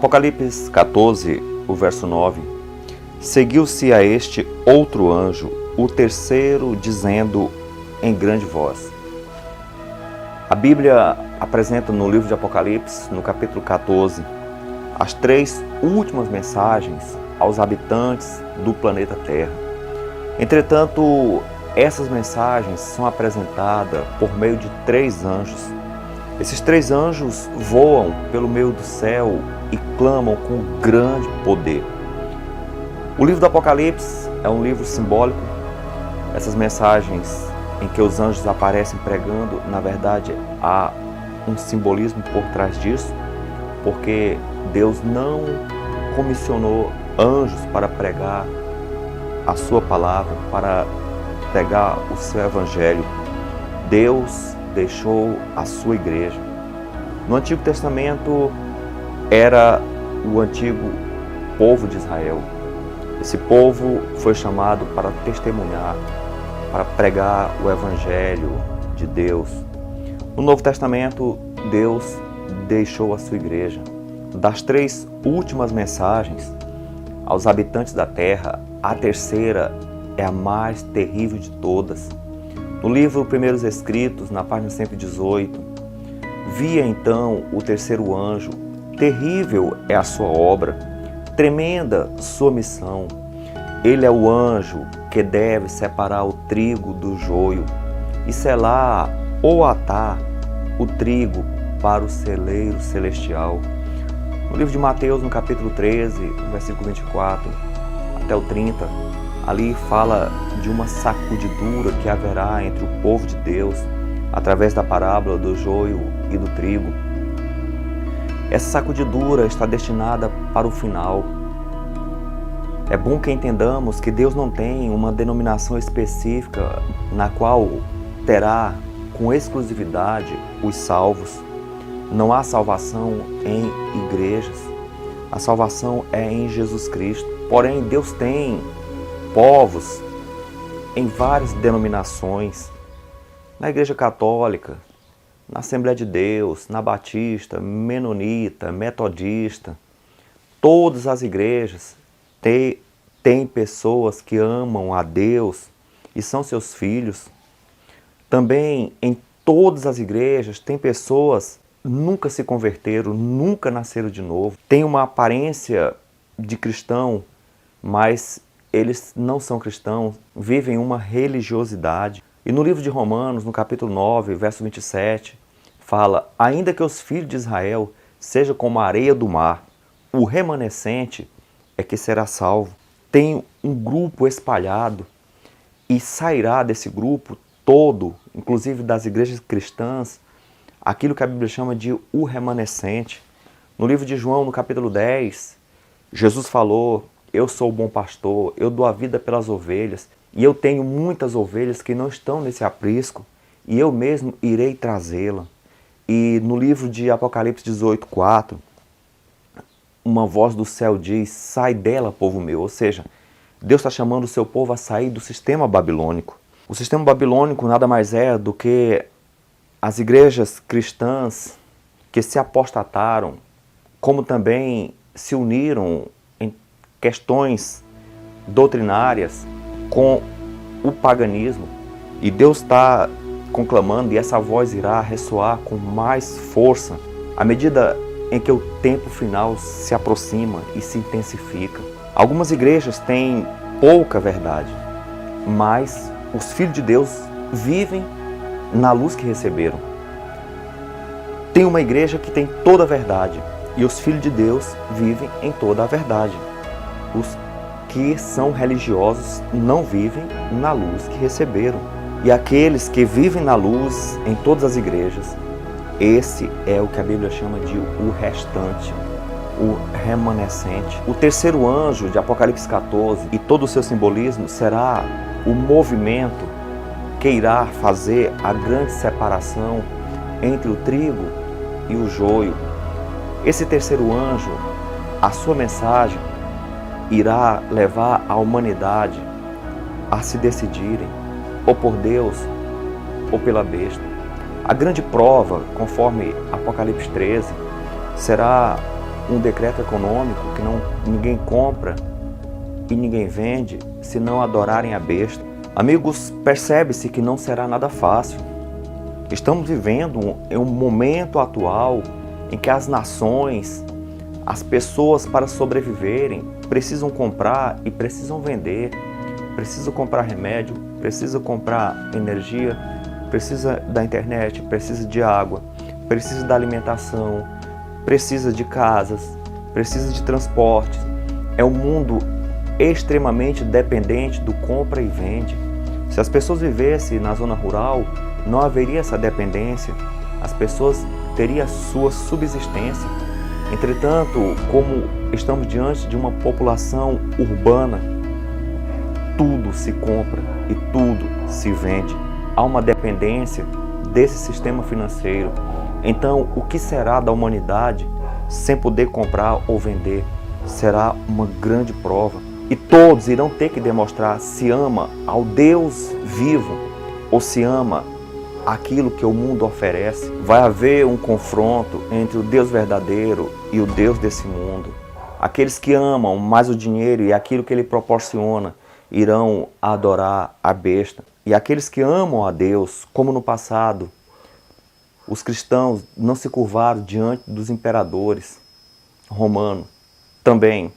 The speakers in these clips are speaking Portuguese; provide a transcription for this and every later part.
Apocalipse 14, o verso 9. Seguiu-se a este outro anjo, o terceiro, dizendo em grande voz. A Bíblia apresenta no livro de Apocalipse, no capítulo 14, as 3 últimas mensagens aos habitantes do planeta Terra. Entretanto, essas mensagens são apresentadas por meio de 3 anjos. Esses 3 anjos voam pelo meio do céu e clamam com grande poder. O livro do Apocalipse é um livro simbólico. Essas mensagens em que os anjos aparecem pregando, na verdade, há um simbolismo por trás disso, porque Deus não comissionou anjos para pregar a sua palavra, para pregar o seu evangelho. Deus deixou a sua igreja. No Antigo Testamento era o antigo povo de Israel. Esse povo foi chamado para testemunhar, para pregar o evangelho de Deus. No Novo Testamento, Deus deixou a sua igreja. Das 3 últimas mensagens aos habitantes da terra, a terceira é a mais terrível de todas. No livro Primeiros Escritos, na página 118, via então o terceiro anjo, terrível é a sua obra, tremenda sua missão. Ele é o anjo que deve separar o trigo do joio e selar ou atar o trigo para o celeiro celestial. No livro de Mateus, no capítulo 13, versículo 24 até o 30, ali fala de uma sacudidura que haverá entre o povo de Deus através da parábola do joio e do trigo. Essa sacudidura está destinada para o final. É bom que entendamos que Deus não tem uma denominação específica na qual terá com exclusividade os salvos. Não há salvação em igrejas. A salvação é em Jesus Cristo. Porém, Deus tem povos em várias denominações. Na Igreja Católica, na Assembleia de Deus, na Batista, Menonita, Metodista. Todas as igrejas têm pessoas que amam a Deus e são seus filhos. Também em todas as igrejas tem pessoas que nunca se converteram, nunca nasceram de novo. Tem uma aparência de cristão, mas eles não são cristãos, vivem uma religiosidade. E no livro de Romanos, no capítulo 9, verso 27, fala: ainda que os filhos de Israel sejam como a areia do mar, o remanescente é que será salvo. Tem um grupo espalhado e sairá desse grupo todo, inclusive das igrejas cristãs, aquilo que a Bíblia chama de o remanescente. No livro de João, no capítulo 10, Jesus falou: eu sou o bom pastor, eu dou a vida pelas ovelhas, e eu tenho muitas ovelhas que não estão nesse aprisco, e eu mesmo irei trazê-la. E no livro de Apocalipse 18:4, uma voz do céu diz: sai dela, povo meu. Ou seja, Deus está chamando o seu povo a sair do sistema babilônico. O sistema babilônico nada mais é do que as igrejas cristãs que se apostataram, como também se uniram em questões doutrinárias com o paganismo. E Deus está conclamando, e essa voz irá ressoar com mais força à medida em que o tempo final se aproxima e se intensifica. Algumas igrejas têm pouca verdade, mas os filhos de Deus vivem na luz que receberam. Tem uma igreja que tem toda a verdade, e os filhos de Deus vivem em toda a verdade. Os que são religiosos não vivem na luz que receberam. E aqueles que vivem na luz em todas as igrejas, esse é o que a Bíblia chama de o restante, o remanescente. O terceiro anjo de Apocalipse 14 e todo o seu simbolismo será o movimento que irá fazer a grande separação entre o trigo e o joio. Esse terceiro anjo, a sua mensagem irá levar a humanidade a se decidirem ou por Deus ou pela besta. A grande prova, conforme Apocalipse 13, será um decreto econômico que ninguém compra e ninguém vende se não adorarem a besta. Amigos, percebe-se que não será nada fácil. Estamos vivendo em um momento atual em que as nações, as pessoas, para sobreviverem, precisam comprar e precisam vender. Precisa comprar remédio, precisa comprar energia, precisa da internet, precisa de água, precisa da alimentação, precisa de casas, precisa de transportes. É um mundo extremamente dependente do compra e vende. Se as pessoas vivessem na zona rural, não haveria essa dependência. As pessoas teriam sua subsistência. Entretanto, como estamos diante de uma população urbana, tudo se compra e tudo se vende. Há uma dependência desse sistema financeiro. Então, o que será da humanidade sem poder comprar ou vender? Será uma grande prova. E todos irão ter que demonstrar se ama ao Deus vivo ou se ama aquilo que o mundo oferece. Vai haver um confronto entre o Deus verdadeiro e o Deus desse mundo. Aqueles que amam mais o dinheiro e aquilo que ele proporciona irão adorar a besta. E aqueles que amam a Deus, como no passado, os cristãos não se curvaram diante dos imperadores romanos. Também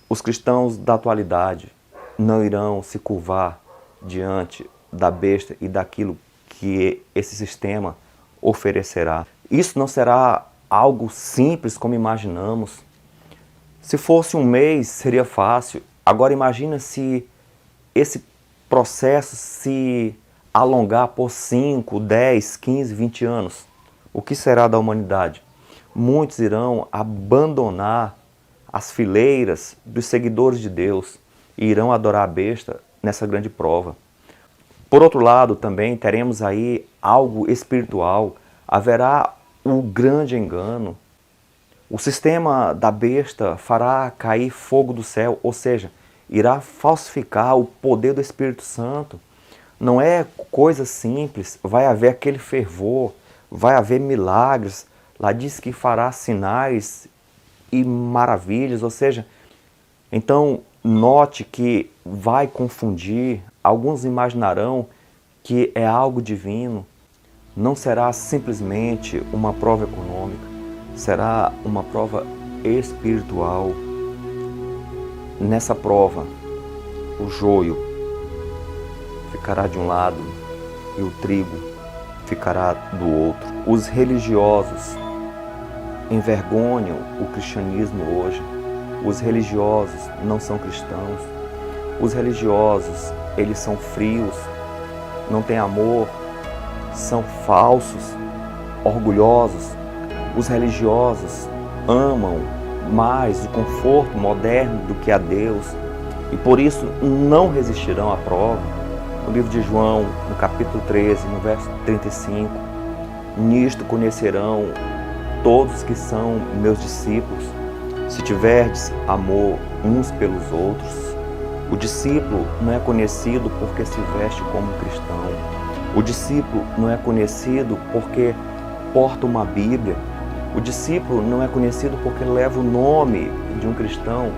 os cristãos da atualidade não irão se curvar diante da besta e daquilo que esse sistema oferecerá. Isso não será algo simples como imaginamos. Se fosse um mês, seria fácil. Agora imagina se esse processo se alongar por 5, 10, 15, 20 anos. O que será da humanidade? Muitos irão abandonar as fileiras dos seguidores de Deus e irão adorar a besta nessa grande prova. Por outro lado, também teremos aí algo espiritual. Haverá um grande engano. O sistema da besta fará cair fogo do céu, ou seja, irá falsificar o poder do Espírito Santo. Não é coisa simples, vai haver aquele fervor, vai haver milagres. Lá diz que fará sinais e maravilhas, ou seja, então note que vai confundir. Alguns imaginarão que é algo divino. Não será simplesmente uma prova econômica, será uma prova espiritual. Nessa prova, o joio ficará de um lado e o trigo ficará do outro. Os religiosos envergonham o cristianismo hoje. Os religiosos não são cristãos. Os religiosos, eles são frios, não têm amor, são falsos, orgulhosos. Os religiosos amam mais o conforto moderno do que a Deus e por isso não resistirão à prova. No livro de João, no capítulo 13, no verso 35, nisto conhecerão todos que são meus discípulos, se tiverdes amor uns pelos outros. O discípulo não é conhecido porque se veste como cristão. O discípulo não é conhecido porque porta uma Bíblia. O discípulo não é conhecido porque leva o nome de um cristão.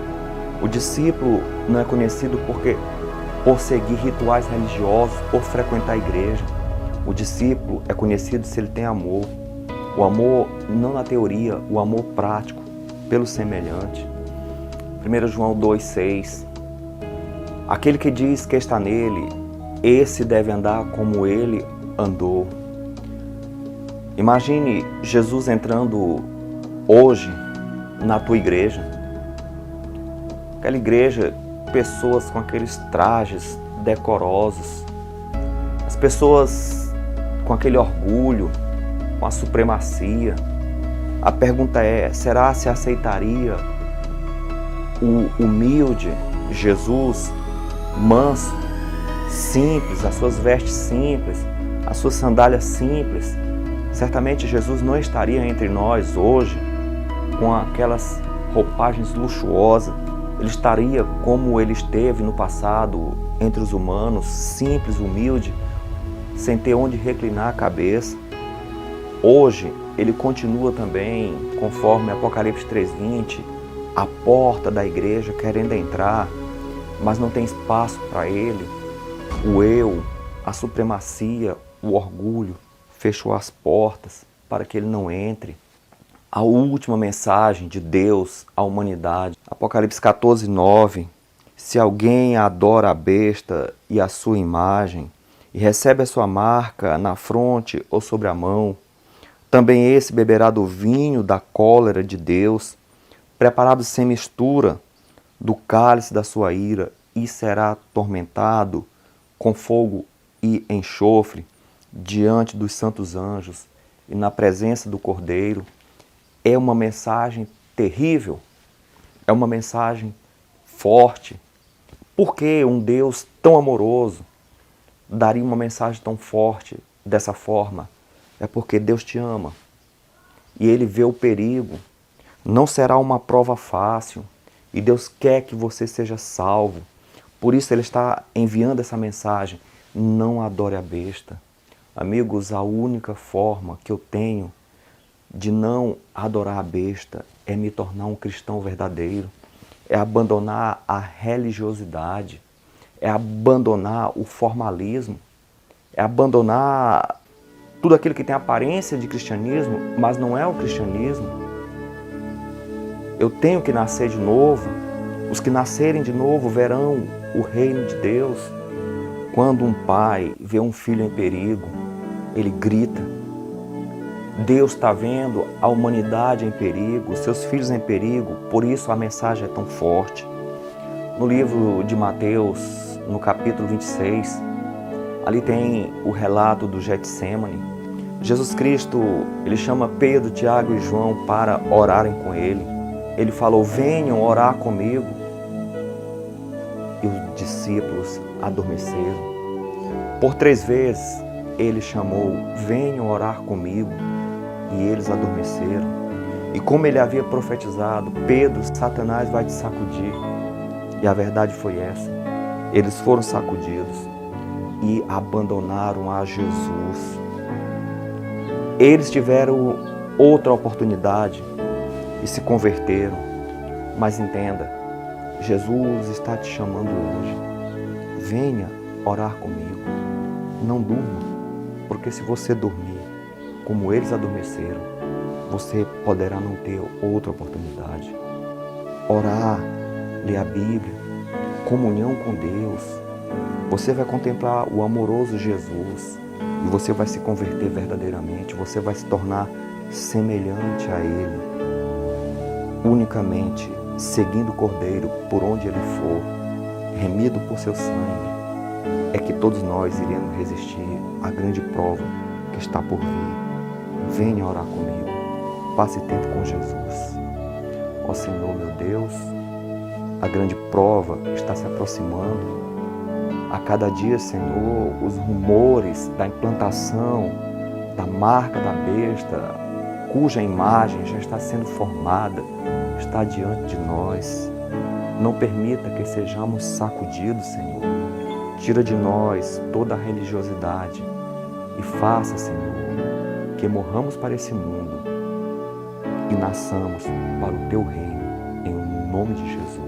O discípulo não é conhecido por seguir rituais religiosos, por frequentar a igreja. O discípulo é conhecido se ele tem amor. O amor não na teoria, o amor prático, pelo semelhante. 1 João 2,6. Aquele que diz que está nele, esse deve andar como ele andou. Imagine Jesus entrando hoje na tua igreja. Aquela igreja, pessoas com aqueles trajes decorosos. As pessoas com aquele orgulho, com a supremacia. A pergunta é, será se aceitaria o humilde Jesus, manso, simples, as suas vestes simples, as suas sandálias simples? Certamente Jesus não estaria entre nós hoje com aquelas roupagens luxuosas. Ele estaria como ele esteve no passado entre os humanos, simples, humilde, sem ter onde reclinar a cabeça. Hoje ele continua também, conforme Apocalipse 3:20, a porta da igreja querendo entrar, mas não tem espaço para ele. O eu, a supremacia, o orgulho fechou as portas para que ele não entre. A última mensagem de Deus à humanidade, Apocalipse 14:9, se alguém adora a besta e a sua imagem, e recebe a sua marca na fronte ou sobre a mão, também esse beberá do vinho da cólera de Deus, preparado sem mistura, do cálice da sua ira, e será atormentado com fogo e enxofre diante dos santos anjos e na presença do Cordeiro. É uma mensagem terrível, é uma mensagem forte. Por que um Deus tão amoroso daria uma mensagem tão forte dessa forma? É porque Deus te ama e Ele vê o perigo. Não será uma prova fácil e Deus quer que você seja salvo. Por isso Ele está enviando essa mensagem. Não adore a besta. Amigos, a única forma que eu tenho de não adorar a besta é me tornar um cristão verdadeiro, é abandonar a religiosidade, é abandonar o formalismo, é abandonar tudo aquilo que tem aparência de cristianismo, mas não é o cristianismo. Eu tenho que nascer de novo. Os que nascerem de novo verão o reino de Deus. Quando um pai vê um filho em perigo, ele grita. Deus está vendo a humanidade em perigo, seus filhos em perigo, por isso a mensagem é tão forte. No livro de Mateus, no capítulo 26, ali tem o relato do Getsêmani. Jesus Cristo, ele chama Pedro, Tiago e João para orarem com ele. Ele falou, venham orar comigo. E os discípulos adormeceram. Por 3 vezes ele chamou, venham orar comigo. E eles adormeceram. E como ele havia profetizado, Pedro, Satanás vai te sacudir. E a verdade foi essa. Eles foram sacudidos e abandonaram a Jesus. Eles tiveram outra oportunidade e se converteram. Mas entenda, Jesus está te chamando hoje. Venha orar comigo. Não durma, porque se você dormir, como eles adormeceram, você poderá não ter outra oportunidade. Orar, ler a Bíblia, comunhão com Deus. Você vai contemplar o amoroso Jesus e você vai se converter verdadeiramente. Você vai se tornar semelhante a Ele. Unicamente seguindo o Cordeiro por onde Ele for, remido por seu sangue, é que todos nós iremos resistir à grande prova que está por vir. Venha orar comigo, passe tempo com Jesus. Ó Senhor, meu Deus, a grande prova está se aproximando. A cada dia, Senhor, os rumores da implantação da marca da besta, cuja imagem já está sendo formada, está diante de nós. Não permita que sejamos sacudidos, Senhor. Tira de nós toda a religiosidade e faça, Senhor, que morramos para esse mundo e nasçamos para o Teu reino, em nome de Jesus.